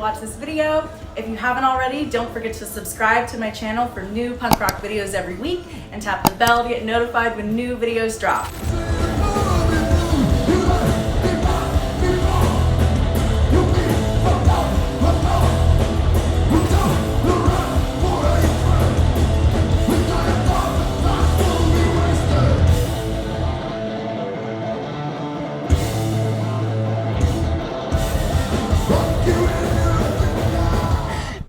watch this video. If you haven't already, don't forget to subscribe to my channel for new punk rock videos every week and tap the bell to get notified when new videos drop.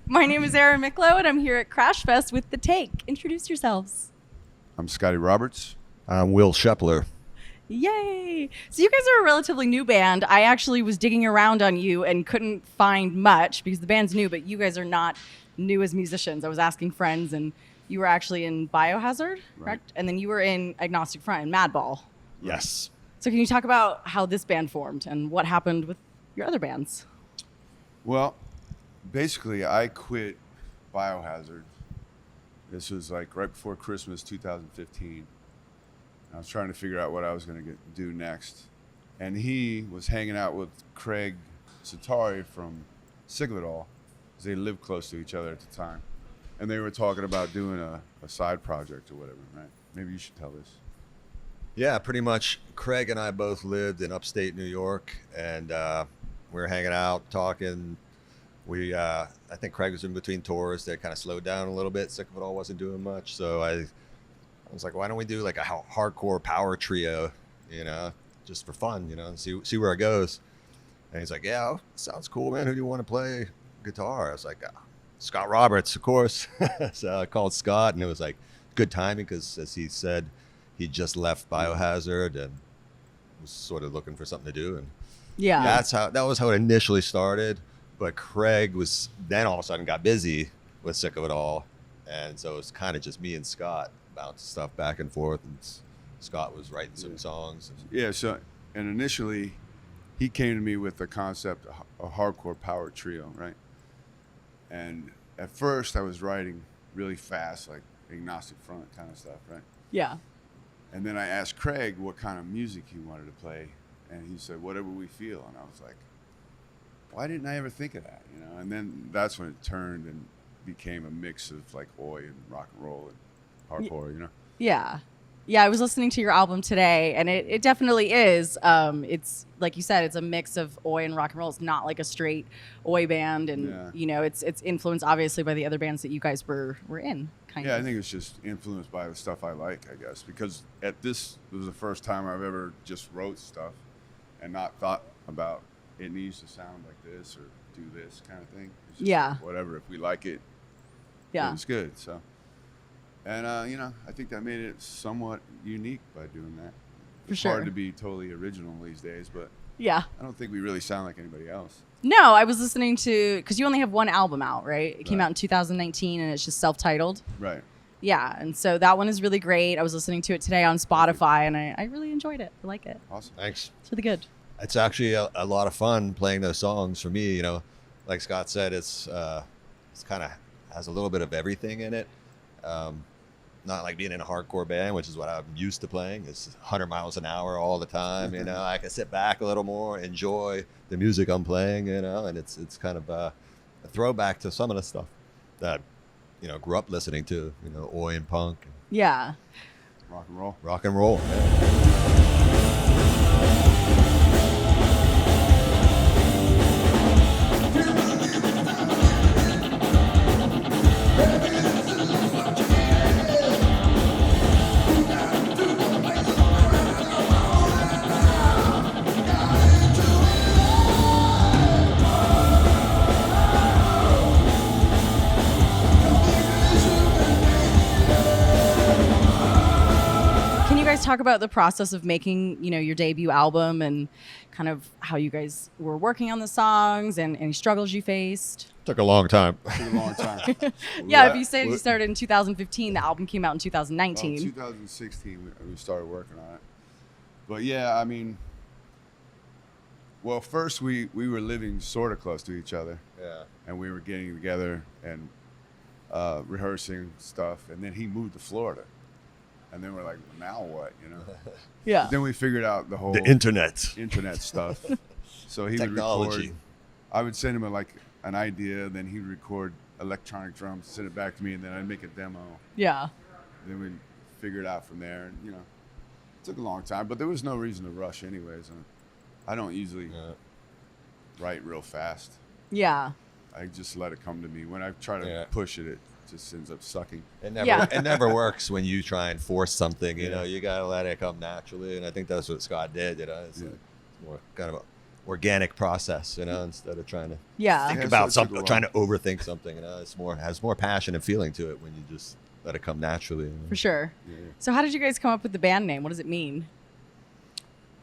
My name is Erin Micklow, and I'm here at Crash Fest with The Take. Introduce yourselves. I'm Scotty Roberts. I'm Will Shepler. Yay! So you guys are a relatively new band. I actually was digging around on you and couldn't find much because the band's new, but you guys are not new as musicians. I was asking friends, and you were actually in Biohazard, correct? And then you were in Agnostic Front and Madball. Yes. So can you talk about how this band formed and what happened with your other bands? Well, basically, I quit Biohazard. This was like right before Christmas 2015. I was trying to figure out what I was going to do next. And he was hanging out with Craig Satari from Sick of It All, because they lived close to each other at the time. And they were talking about doing a side project or whatever, right? Maybe you should tell this. Yeah, pretty much. Craig and I both lived in upstate New York, and we were hanging out, talking. I think Craig was in between tours. They kind of slowed down a little bit. Sick of It All wasn't doing much. So I was like, why don't we do like a hardcore power trio, just for fun, and see where it goes. And he's like, yeah, sounds cool, man. Who do you want to play guitar? I was like, Scott Roberts, of course. So I called Scott, and it was like good timing because, as he said, he just left Biohazard and was sort of looking for something to do. And that was how it initially started. But Craig was then all of a sudden got busy with Sick of It All. And so it was kind of just me and Scott bouncing stuff back and forth. And Scott was writing some songs. Yeah, and initially he came to me with the concept of a hardcore power trio, right? And at first I was writing really fast, like Agnostic Front kind of stuff, right? Yeah. And then I asked Craig what kind of music he wanted to play. And he said, whatever we feel. And I was like, why didn't I ever think of that? And then that's when it turned and became a mix of like oi and rock and roll and hardcore, Yeah. Yeah, I was listening to your album today, and it definitely is. It's like you said, it's a mix of oi and rock and roll. It's not like a straight oi band, and it's influenced obviously by the other bands that you guys were in. Kind of. I think it's just influenced by the stuff I like, I guess, because this was the first time I've ever just wrote stuff and not thought about it needs to sound like this or do this kind of thing. It's just whatever. If we like it, it's good. So, and I think that made it somewhat unique by doing that. It's hard to be totally original these days, but I don't think we really sound like anybody else. No, I was listening to, because you only have one album out, right? It came out in 2019, and it's just self-titled. Right. Yeah, and so that one is really great. I was listening to it today on Spotify, and I really enjoyed it. I like it. Awesome. Thanks. It's really good. It's actually a lot of fun playing those songs for me. Like Scott said, it's kind of has a little bit of everything in it. Not like being in a hardcore band, which is what I'm used to playing. It's 100 miles an hour all the time. I can sit back a little more, enjoy the music I'm playing. And it's kind of a throwback to some of the stuff that grew up listening to. Oi and punk. Yeah. Rock and roll. Rock and roll. Yeah. Talk about the process of making, your debut album and kind of how you guys were working on the songs and any struggles you faced. Took a long time. If you said you started in 2015, the album came out in 2019. 2016, we started working on it. But well, first we were living sort of close to each other. Yeah. And we were getting together and rehearsing stuff. And then he moved to Florida. And then we're like, now what, Yeah. But then we figured out the whole internet stuff. So he technology. would record. I would send him an idea, then he'd record electronic drums, send it back to me, and then I'd make a demo. Yeah. Then we'd figure it out from there. And, it took a long time, but there was no reason to rush anyways. And I don't usually write real fast. Yeah. I just let it come to me. When I try to push it, it just ends up sucking. It never works when you try and force something. You know, you gotta let it come naturally, and I think that's what Scott did. It's like more kind of an organic process. Instead of trying to think about something, trying to overthink something. It's has more passion and feeling to it when you just let it come naturally. For sure. Yeah. So how did you guys come up with the band name? What does it mean?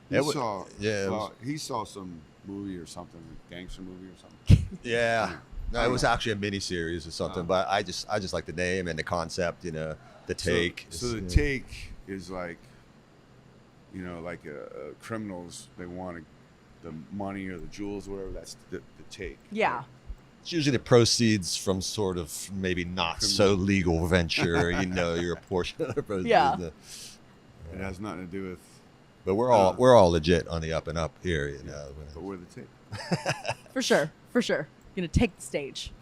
He saw some movie or something, a gangster movie or something. Yeah. No, it was actually a mini series or something, but I just like the name and the concept, the take. So the take is like, like criminals, they want the money or the jewels, or whatever. That's the take. Yeah. Right? It's usually the proceeds from sort of maybe not so legal venture. You're a portion of the proceeds. Yeah. It has nothing to do with. But we're all legit on the up and up here. But we're the take. For sure. For sure. Gonna take the stage.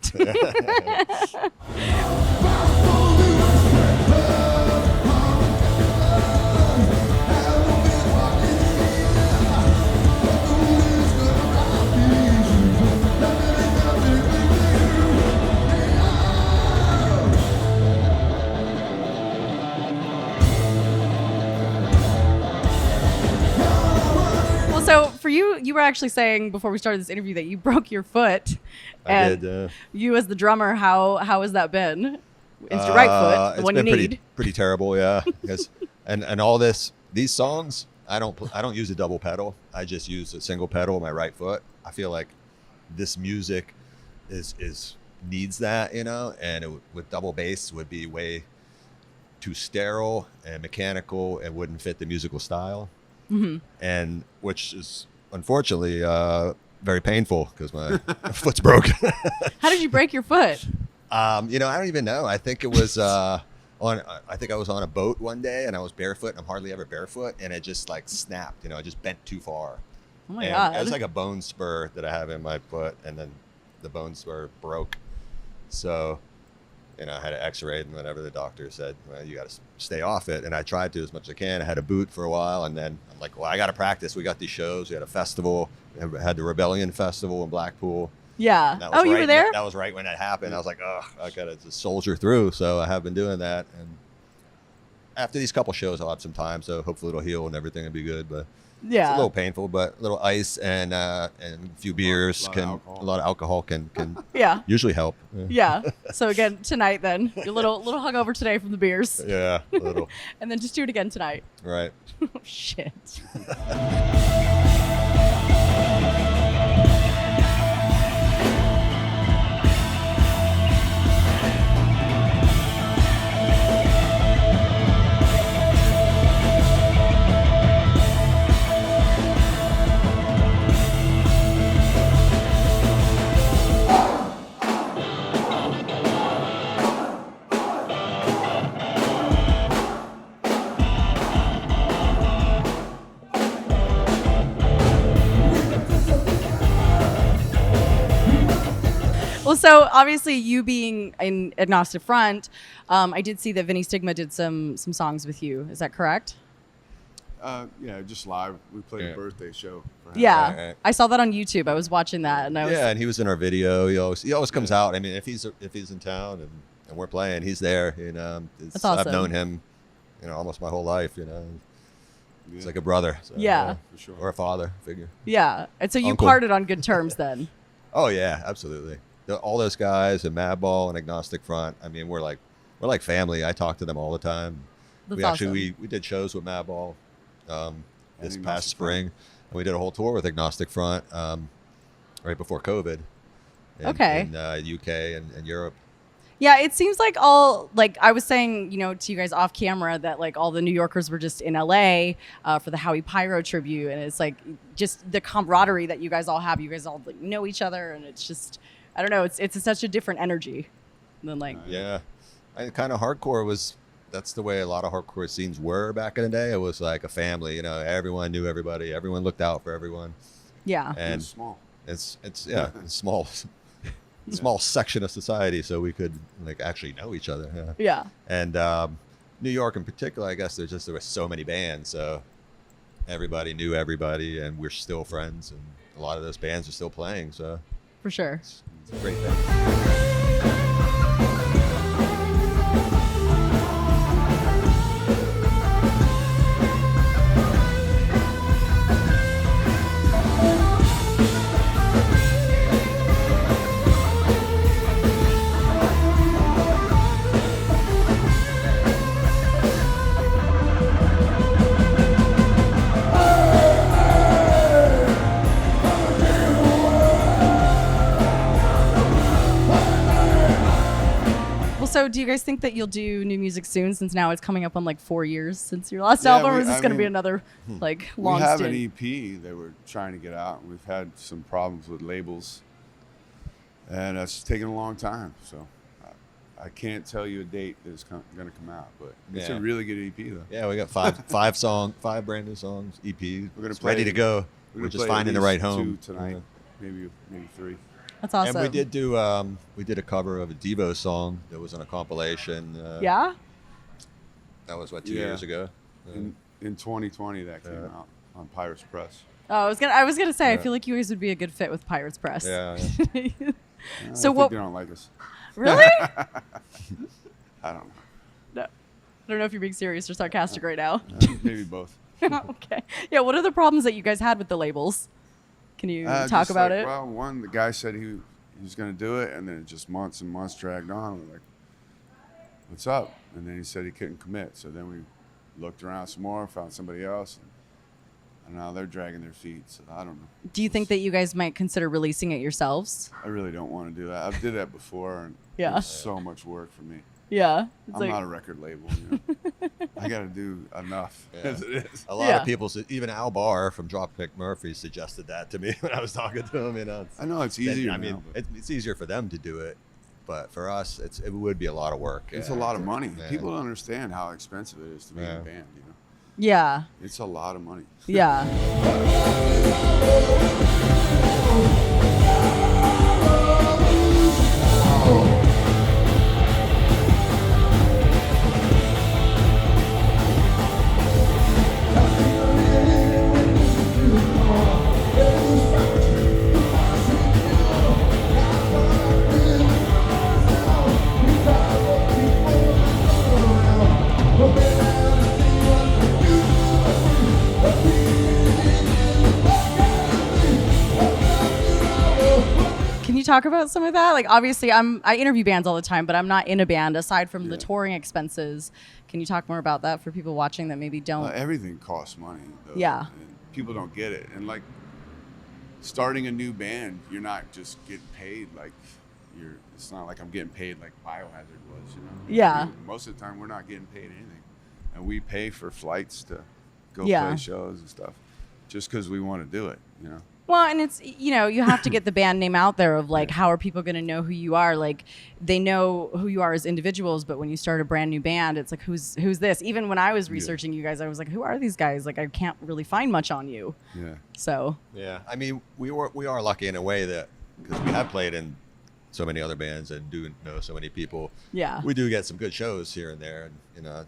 So for you were actually saying before we started this interview that you broke your foot. I did. You as the drummer, how has that been? It's your right foot, the one you need. Pretty terrible, yeah. and all these songs, I don't use a double pedal. I just use a single pedal on my right foot. I feel like this music needs that, and with double bass would be way too sterile and mechanical and wouldn't fit the musical style. Mm-hmm. And which is unfortunately very painful because my foot's broken. How did you break your foot? I don't even know. I think it was I think I was on a boat one day and I was barefoot. I'm hardly ever barefoot, and it just like snapped. I just bent too far. Oh my God! It was like a bone spur that I have in my foot, and then the bone spur broke. So, I had an X-ray, and whatever the doctor said, well, you got to stay off it. And I tried to as much as I can. I had a boot for a while, and then I'm like, well, I got to practice. We got these shows. We had a festival. We had the Rebellion Festival in Blackpool. Yeah. Oh, you were there? That was right when that happened. I was like, oh, I got to just soldier through. So I have been doing that. And after these couple shows, I'll have some time. So hopefully it'll heal and everything will be good. But yeah, it's a little painful, but a little ice and a few beers a lot of alcohol can usually help. Yeah. So again, tonight then, a little hungover today from the beers. Yeah, a little. And then just do it again tonight. Right. Oh, shit. Well, so obviously you being in Agnostic Front, I did see that Vinny Stigma did some songs with you. Is that correct? Yeah, just live. We played a birthday show for him. Yeah, right. I saw that on YouTube. I was watching that, and and he was in our video. He always comes out. I mean, if he's in town and we're playing, he's there. That's awesome. I've known him, almost my whole life. It's like a brother. So, for sure. Or a father figure. Yeah, and so you Uncle. parted on good terms then. Oh yeah, absolutely. All those guys and Madball and Agnostic Front. I mean, we're like family. I talk to them all the time. That's awesome. we did shows with Madball this past spring, and we did a whole tour with Agnostic Front right before COVID. In UK and Europe. Yeah, it seems like I was saying, to you guys off camera that like all the New Yorkers were just in LA for the Howie Pyro tribute, and it's like just the camaraderie that you guys all have. You guys all like know each other, and it's just, I don't know, it's such a different energy than like. Yeah, kind of hardcore that's the way a lot of hardcore scenes were back in the day. It was like a family, everyone knew everybody, everyone looked out for everyone. Yeah, and it's small. It's small. small section of society, so we could like actually know each other. Yeah. Yeah. And New York in particular, I guess there were so many bands, so everybody knew everybody, and we're still friends, and a lot of those bands are still playing. So For sure. it's a great thing. Well, so do you guys think that you'll do new music soon, since now it's coming up on like 4 years since your last Yeah, album, or we- is this I going to be mean, another like long we have stint? an EP that we're trying to get out, and we've had some problems with labels, and it's taken a long time. So I can't tell you a date that it's going to come out, but it's Yeah. a really good EP though. Yeah, we got five brand new songs, EPs. We're gonna It's play- ready to go. We're We're gonna just play at finding the least right home 2 tonight, Yeah. maybe 3. That's awesome. And we did a cover of a Devo song that was on a compilation. Yeah. That was what 2 Yeah. years ago. In 2020 that came out on Pirates Press. Oh, I was gonna say, I Yeah. feel like you guys would be a good fit with Pirates Press. Yeah. I So think what- they don't like us. Really? I don't know. No. I don't know if you're being serious or sarcastic right now. Maybe both. Okay. Yeah. What are the problems that you guys had with the labels? Can you talk Just about like, it? Well, one, the guy said he was going to do it, and then just months and months dragged on. We're like, what's up? And then he said he couldn't commit. So then we looked around some more, found somebody else, and now they're dragging their feet. So I don't know. Do you think that you guys might consider releasing it yourselves? I really don't want to do that. I've did that before, and Yeah. it was so much work for me. Yeah. It's I'm like, not a record label. You know? I got to do enough Yeah. as it is. A lot Yeah. of people, even Al Barr from Dropkick Murphys, suggested that to me when I was talking to him. You know, I know it's easier I now, mean, but it's easier for them to do it, but for us, it would be a lot of work. it's Yeah. a lot of money. Yeah. People don't understand how expensive it is to be in Yeah. a band. You know, yeah. it's a lot of money. Yeah. Can you talk about some of that? Like, obviously, I interview bands all the time, but I'm not in a band. Aside from the Yeah. touring expenses, can you talk more about that for people watching that maybe don't? Everything costs money. Though, Yeah. and people don't get it. And like starting a new band, you're not just getting paid like you're. It's not like I'm getting paid like Biohazard was. You know. Yeah. Most of the time, we're not getting paid anything, and we pay for flights to go Yeah. play shows and stuff, just because we want to do it. You know. Well, and it's, you know, you have to get the band name out there of like, how are people going to know who you are? Like, they know who you are as individuals, but when you start a brand new band, it's like, who's this? Even when I was researching you guys, I was like, who are these guys? Like, I can't really find much on you. Yeah. So, Yeah, I mean, we are lucky in a way that because we have played in so many other bands and do know so many people. yeah. We do get some good shows here and there, and you know,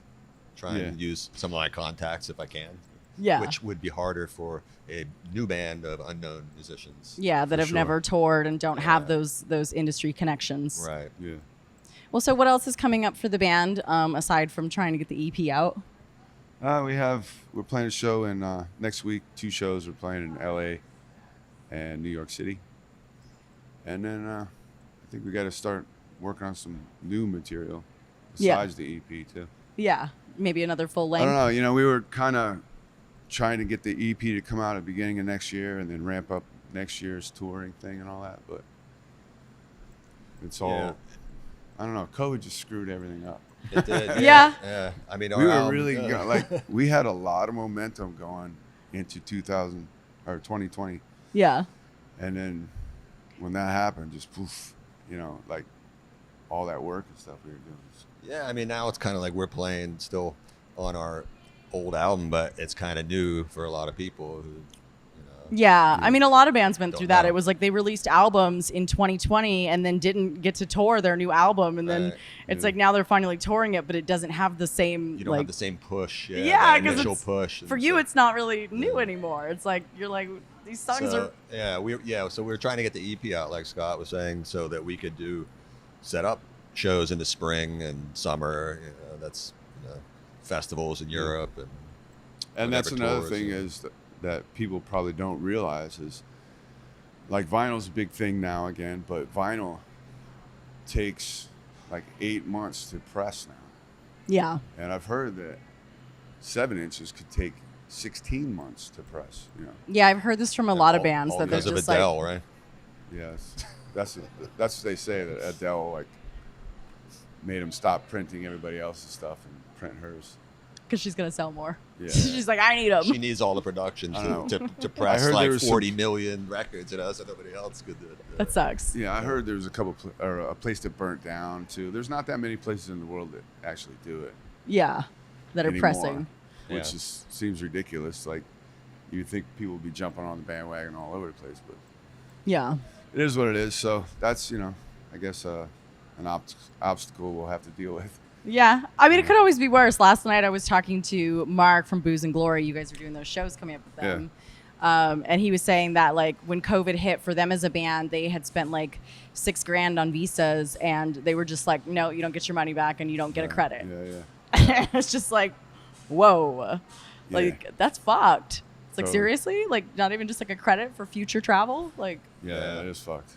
try and Yeah. use some of my contacts if I can. Yeah. Which would be harder for a new band of unknown musicians. Yeah, that For have sure. never toured and don't have Yeah. those industry connections. Right. Yeah. Well, so what else is coming up for the band aside from trying to get the EP out? We're playing a show in next week. 2 shows. We're playing in LA and New York City, and then I think we got to start working on some new material Yeah. besides the EP too. Yeah, maybe another full length. I don't know. You know, we were kind of trying to get the EP to come out at the beginning of next year and then ramp up next year's touring thing and all that, but it's all. Yeah. I don't know. COVID just screwed everything up. It did. Yeah. Yeah. I mean, We our were album- really yeah. like we had a lot of momentum going into 2000 or 2020, Yeah. and then when that happened, just poof, you know, like all that work and stuff we were doing. Yeah, I mean, now it's kind of like we're playing still on our old album, but it's kind of new for a lot of people who, you know, Yeah, I mean, a lot of bands went Don't through that. know. It was like they released albums in 2020 and then didn't get to tour their new album, and then Right. it's like now they're finally touring it, but it doesn't have the same. You don't have the same push. Yeah, that because initial push. for and you, so- it's not really new anymore. It's like you're like these songs so, are. So we were trying to get the EP out, like Scott was saying, so that we could set up shows in the spring and summer. That's festivals in Europe And that's whatever another tours thing and- is that people probably don't realize is like vinyl's a big thing now again, but vinyl takes like 8 months to press now. Yeah, And I've heard that 7 inches could take 16 months to press, yeah, I've heard this from a lot of all- bands all that they're because of just Adele, like, right? Yes. That's what they say, that Adele like made them stop printing everybody else's stuff and print hers. because she's gonna sell more. Yeah. She's like, I need them. She needs all the production I know. to press heard there like was 40 million records, so nobody else could do it. That sucks. Yeah, I heard there was a place that burnt down too. There's not that many places in the world that actually do it Yeah, that are anymore, pressing. which Yeah. seems ridiculous. Like you'd think people would be jumping on the bandwagon all over the place, but Yeah. it is what it is. So that's I guess an obstacle we'll have to deal with. Yeah. I mean, it could always be worse. Last night I was talking to Mark from Booze and Glory. You guys are doing those shows coming up with them. And he was saying that like when COVID hit for them as a band, they had spent like $6,000 on visas, and they were just like, no, you don't get your money back and you don't get a credit. Yeah. It's just like, whoa, like Yeah. that's fucked. It's like, Totally. seriously? Like not even just like a credit for future travel? Like, Yeah, Yeah. that is fucked.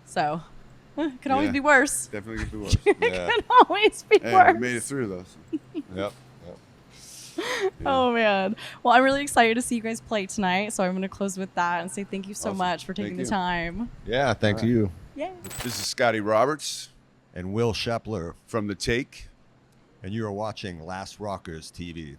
so it could always Yeah. be worse. Definitely could be worse. It Yeah. could always be And worse. we made it through though. So. Yep. Oh man. Well, I'm really excited to see you guys play tonight. So I'm going to close with that and say thank you so Awesome. much for taking Thank the you. time. Yeah, thanks to All you. Yay. This is Scotty Roberts And Will Shepler, from The Take. and you are watching Last Rockers TV.